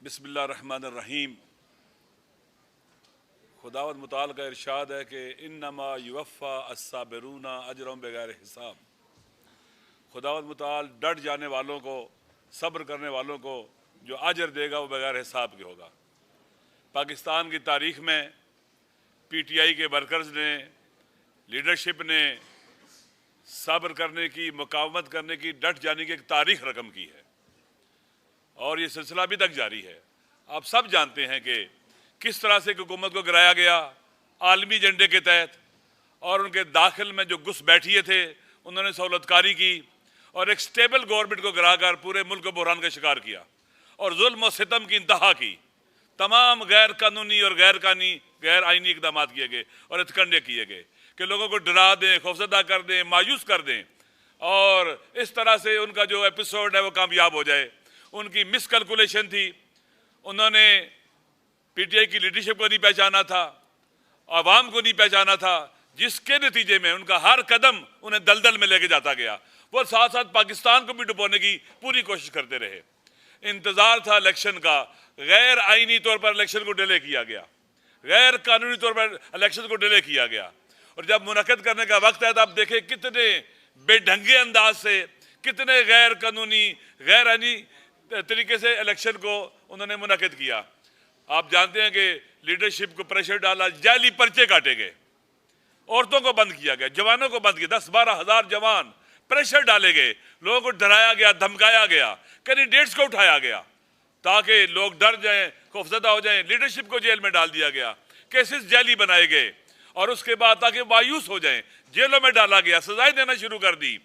बिस्मिल्लाहिर्रहमानिर्रहीम। खुदावंद मुताल का इरशाद है कि इन्नमा युवफ़ा अस्साबिरूना अजरहुम बिगैर हिसाब। खुदावंद मुताल डट जाने वालों को, सब्र करने वालों को जो अजर देगा वो बगैर हिसाब के होगा। पाकिस्तान की तारीख़ में PTI के वर्कर्स ने, लीडरशिप ने सब्र करने की, मुकावमत करने की, डट जाने की एक तारीख़ रकम की है और ये सिलसिला अभी तक जारी है। आप सब जानते हैं कि किस तरह से हुकूमत को गिराया गया आलमी एजेंडे के तहत, और उनके दाखिल में जो घुस बैठिए थे उन्होंने सहूलतकारी की और एक स्टेबल गवर्नमेंट को गिराकर पूरे मुल्क को बहरान का शिकार किया और जुल्म और सितम की इंतहा की। तमाम गैर कानूनी और गैर आइनी इकदाम किए गए और हथकंडे किए गए कि लोगों को डरा दें, खौफजदा कर दें, मायूस कर दें और इस तरह से उनका जो एपिसोड है वो कामयाब हो जाए। उनकी मिस कैलकुलेशन थी। उन्होंने PTI की लीडरशिप को नहीं पहचाना था, आवाम को नहीं पहचाना था, जिसके नतीजे में उनका हर कदम उन्हें दलदल में लेके जाता गया। वो साथ साथ पाकिस्तान को भी डुबोने की पूरी कोशिश करते रहे। इंतजार था इलेक्शन का, गैर आईनी तौर पर इलेक्शन को डिले किया गया, गैर कानूनी तौर पर इलेक्शन को डिले किया गया और जब मुनक्किद करने का वक्त है तो आप देखें कितने बेढंगे अंदाज से, कितने गैर कानूनी, गैर आईनी तरीके से इलेक्शन को उन्होंने मुनक्किद किया। आप जानते हैं कि लीडरशिप को प्रेशर डाला, जाली पर्चे काटे गए, औरतों को बंद किया गया, जवानों को बंद किया, 10-12 हज़ार जवान प्रेशर डाले गए, लोगों को डराया गया, धमकाया गया, कैंडिडेट्स को उठाया गया ताकि लोग डर जाएं, खौफजदा हो जाएं। लीडरशिप को जेल में डाल दिया गया, केसेस जाली बनाए गए और उसके बाद ताकि मायूस हो जाएं जेलों में डाला गया, सजाएं देना शुरू कर दी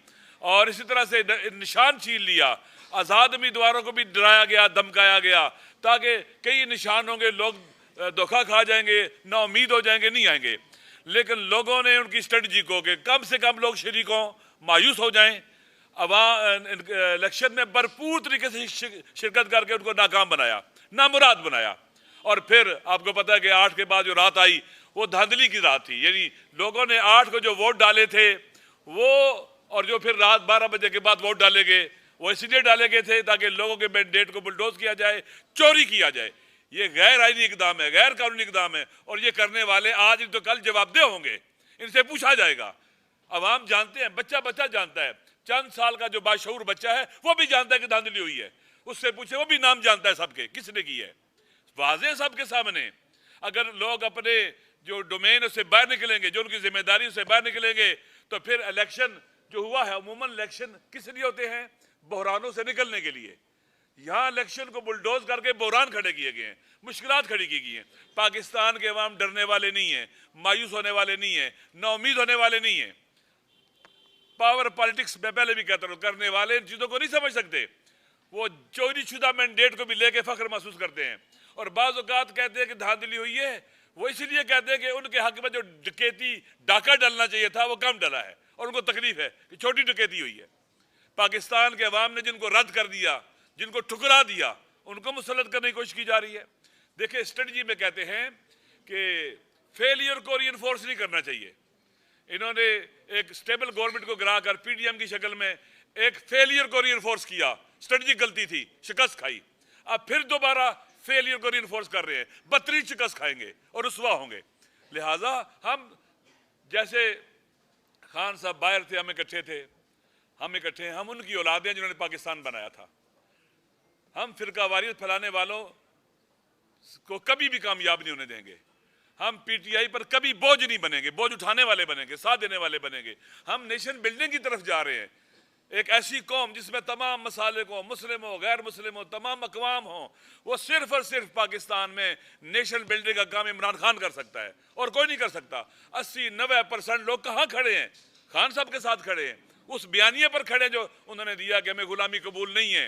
और इसी तरह से निशान छीन लिया। आज़ाद उम्मीदवारों को भी डराया गया, धमकाया गया ताकि कई निशान होंगे, लोग धोखा खा जाएंगे, नाउम्मीद हो जाएंगे, नहीं आएंगे। लेकिन लोगों ने उनकी स्ट्रेटजी को कि कम से कम लोग शरीक हों, मायूस हो जाएं, इलेक्शन में भरपूर तरीके से शिरकत करके उनको नाकाम बनाया, नामुराद बनाया। और फिर आपको पता है कि 8 के बाद जो रात आई वो धांधली की रात थी। यानी लोगों ने 8 को जो वोट डाले थे वो, और जो फिर रात 12 बजे के बाद वोट डाले गए, वो इसलिए डाले गए थे ताकि लोगों के मैंडेट को बुलडोज किया जाए, चोरी किया जाए। ये गैर आईनी इकदाम है, गैर कानूनी इकदाम है और ये करने वाले आज तो कल जवाबदेह होंगे, इनसे पूछा जाएगा। अवाम जानते हैं, बच्चा बच्चा जानता है, चंद साल का जो बाशऊर बच्चा है वो भी जानता है कि धांधली हुई है, उससे पूछे, वो भी नाम जानता है सबके, किसने की है, वाज़ेह सबके सामने। अगर लोग अपने जो डोमेन उससे बाहर निकलेंगे, जो उनकी जिम्मेदारी उससे बाहर निकलेंगे, तो फिर इलेक्शन जो हुआ है, अमूमन इलेक्शन किस लिए होते हैं? बहरानों से निकलने के लिए। यहाँ इलेक्शन को बुलडोज करके बहरान खड़े किए गए हैं, मुश्किलात खड़ी की गई हैं। पाकिस्तान के अवाम डरने वाले नहीं है, मायूस होने वाले नहीं है, नाउम्मीद होने वाले नहीं है। पावर पॉलिटिक्स में पहले भी कहता हूँ, करने वाले इन चीज़ों को नहीं समझ सकते। वो चोरी शुदा मैंडेट को भी लेके फख्र महसूस करते हैं और बाज़ औक़ात कहते हैं कि धांधली हुई है, वो इसलिए कहते हैं कि उनके हक में जो डकैती डाका डलना चाहिए था वो कम डला है और उनको तकलीफ है कि छोटी डकैती हुई है। पाकिस्तान के अवाम ने जिनको रद्द कर दिया, जिनको ठुकरा दिया, उनको मुसल्लत करने की कोशिश की जा रही है। देखिए, स्ट्रेटजी में कहते हैं कि फेलियर को रीइंफोर्स नहीं करना चाहिए। इन्होंने एक स्टेबल गवर्नमेंट को गिराकर PDM की शक्ल में एक फेलियर को रीइंफोर्स किया। स्ट्रेटजी गलती थी, शिकस्त खाई। अब फिर दोबारा फेलियर को रीइंफोर्स कर रहे हैं, बदतरीन शिकस्त खाएंगे और रुसवा होंगे। लिहाजा हम जैसे खान साहब बाहर थे, हम इकट्ठे थे, हम इकट्ठे हैं, हम उनकी औलाद हैं जिन्होंने पाकिस्तान बनाया था। हम फिरका वारियत फैलाने वालों को कभी भी कामयाब नहीं होने देंगे। हम PTI पर कभी बोझ नहीं बनेंगे, बोझ उठाने वाले बनेंगे, साथ देने वाले बनेंगे। हम नेशन बिल्डिंग की तरफ जा रहे हैं, एक ऐसी कौम जिसमें तमाम मसाले को, मुस्लिम हो, गैर मुस्लिम हो, तमाम अकवाम हो, वो सिर्फ और सिर्फ पाकिस्तान में नेशन बिल्डिंग का काम इमरान खान कर सकता है और कोई नहीं कर सकता। 80-90% लोग कहाँ खड़े हैं? खान साहब के साथ खड़े हैं, उस बयानिए पर खड़े जो उन्होंने दिया कि हमें गुलामी कबूल नहीं है,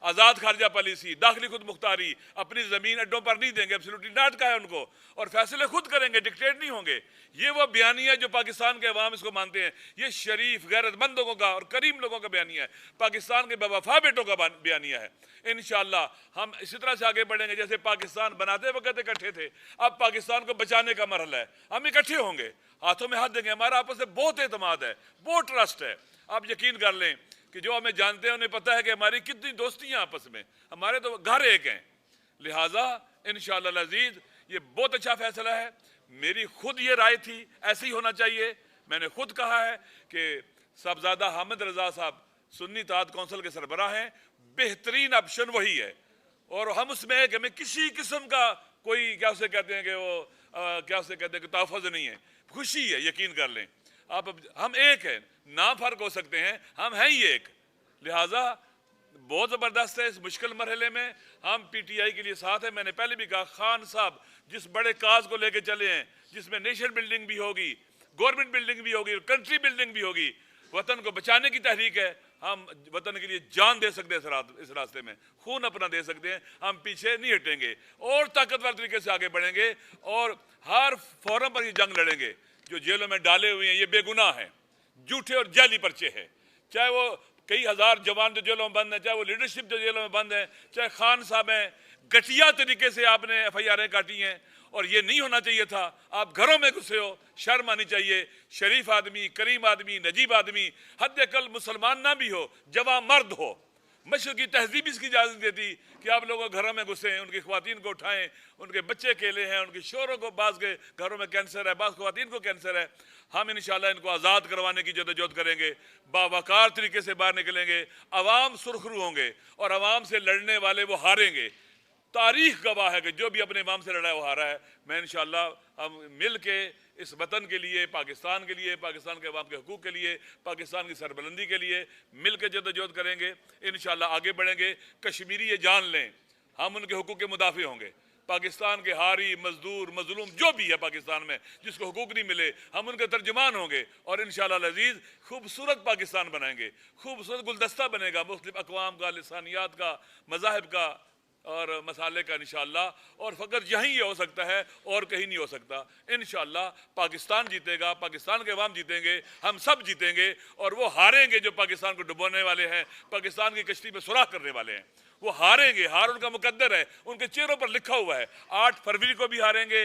आज़ाद खारजा पॉलिसी, दाखिली खुद मुख्तारी, अपनी ज़मीन अड्डों पर नहीं देंगे, एब्सोल्युटली नॉट कहा है उनको, और फैसले खुद करेंगे, डिक्टेट नहीं होंगे। ये वो बयानिया है जो पाकिस्तान के अवाम इसको मानते हैं। ये शरीफ गैरतमंद लोगों का और करीम लोगों का बयानिया है, पाकिस्तान के बेवफा बेटों का बयानिया है। इंशाअल्लाह हम इसी तरह से आगे बढ़ेंगे जैसे पाकिस्तान बनाते वक्त इकट्ठे थे, अब पाकिस्तान को बचाने का मरहला है, हम इकट्ठे होंगे, हाथों में हाथ देंगे। हमारा आपस में बहुत एतमाद है, बहुत ट्रस्ट है। आप यकीन कर लें कि जो हमें जानते हैं उन्हें पता है कि हमारी कितनी दोस्ती हैं आपस में, हमारे तो घर एक हैं। लिहाजा इंशाअल्लाह अज़ीज़ ये बहुत अच्छा फैसला है। मेरी खुद ये राय थी, ऐसे ही होना चाहिए। मैंने खुद कहा है कि साहबजादा हामिद रजा साहब सुन्नी इत्तेहाद कौंसिल के सरबराह हैं, बेहतरीन ऑप्शन वही है। और हम उसमें है कि हमें किसी किस्म का कोई क्या उसे कहते हैं कि वो क्या उसे कहते हैं कि तहफ़्फ़ुज़ नहीं है, खुशी है, यकीन कर लें आप। हम एक हैं, नाम फ़र्क हो सकते हैं, हम हैं ही एक। लिहाजा बहुत ज़बरदस्त है। इस मुश्किल मरहले में हम PTI के लिए साथ हैं। मैंने पहले भी कहा, खान साहब जिस बड़े काज को लेके चले हैं, जिसमें नेशन बिल्डिंग भी होगी, गवर्नमेंट बिल्डिंग भी होगी, कंट्री बिल्डिंग भी होगी, वतन को बचाने की तहरीक है। हम वतन के लिए जान दे सकते हैं, इस रास्ते में खून अपना दे सकते हैं। हम पीछे नहीं हटेंगे और ताकतवर तरीके से आगे बढ़ेंगे और हर फोरम पर ये जंग लड़ेंगे। जो जेलों में डाले हुए हैं ये बेगुनाह हैं, झूठे और जाली पर्चे हैं। चाहे वो कई हजार जवान जो जेलों में बंद हैं, चाहे वो लीडरशिप जो जेलों में बंद है, चाहे खान साहब हैं, घटिया तरीके से आपने FIR काटी हैं और ये नहीं होना चाहिए था। आप घरों में घुसे हो, शर्म आनी चाहिए। शरीफ आदमी, करीम आदमी, नजीब आदमी, हद अकल मुसलमान ना भी हो, जवां मर्द हो, मशरक़ की तहजीब इसकी इजाज़त देती कि आप लोगों घरों में घुसे, उनकी ख़वातीन को उठाएं, उनके बच्चे अकेले हैं, उनके शोरों को, बाज़ के घरों में कैंसर है, बाज़ ख़वातीन को कैंसर है। हम इंशाअल्लाह इनको आज़ाद करवाने की जदोजहद करेंगे, बावकार तरीके से बाहर निकलेंगे। अवाम सुरखरू होंगे और अवाम से लड़ने वाले वो हारेंगे। तारीख गवाह है कि जो भी अपने इमाम से लड़ा है वो हारा है। मैं इंशाअल्लाह हम मिल के इस वतन के लिए, पाकिस्तान के लिए, पाकिस्तान के अवाम के हकूक़ के लिए, पाकिस्तान की सरबलंदी के लिए मिल के जदोजहद करेंगे। इंशाअल्लाह आगे बढ़ेंगे। कश्मीरी ये जान लें, हम उनके हकूक़ के मुदाफ़ी होंगे। पाकिस्तान के हारी, मजदूर, मजलूम जो भी है पाकिस्तान में, जिसको हकूक़ नहीं मिले, हम उनके तर्जुमान होंगे और इंशाअल्लाह अज़ीज़ खूबसूरत पाकिस्तान बनाएंगे। खूबसूरत गुलदस्ता बनेगा मुख्तलिफ़ अक़वाम का, लिसानियात का, मज़ाहिब का और मसाले का इंशाअल्लाह। और फ़कत यहीं ये हो सकता है और कहीं नहीं हो सकता। इंशाअल्लाह पाकिस्तान जीतेगा, पाकिस्तान के अवाम जीतेंगे, हम सब जीतेंगे और वो हारेंगे जो पाकिस्तान को डुबोने वाले हैं, पाकिस्तान की कश्ती में सुराख करने वाले हैं। वो हारेंगे, हार उनका मुकद्दर है, उनके चेहरों पर लिखा हुआ है। 8 फरवरी को भी हारेंगे,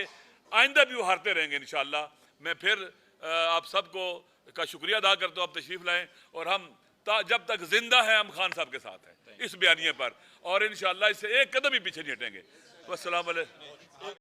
आइंदा भी वो हारते रहेंगे इंशाअल्लाह। मैं फिर आप सबको का शुक्रिया अदा करता हूँ, आप तशरीफ़ लाएँ और हम जब तक जिंदा है हम खान साहब के साथ हैं इस बयानिए पर और इंशाअल्लाह इससे एक कदम भी पीछे नहीं हटेंगे। वस्सलाम वालेकुम।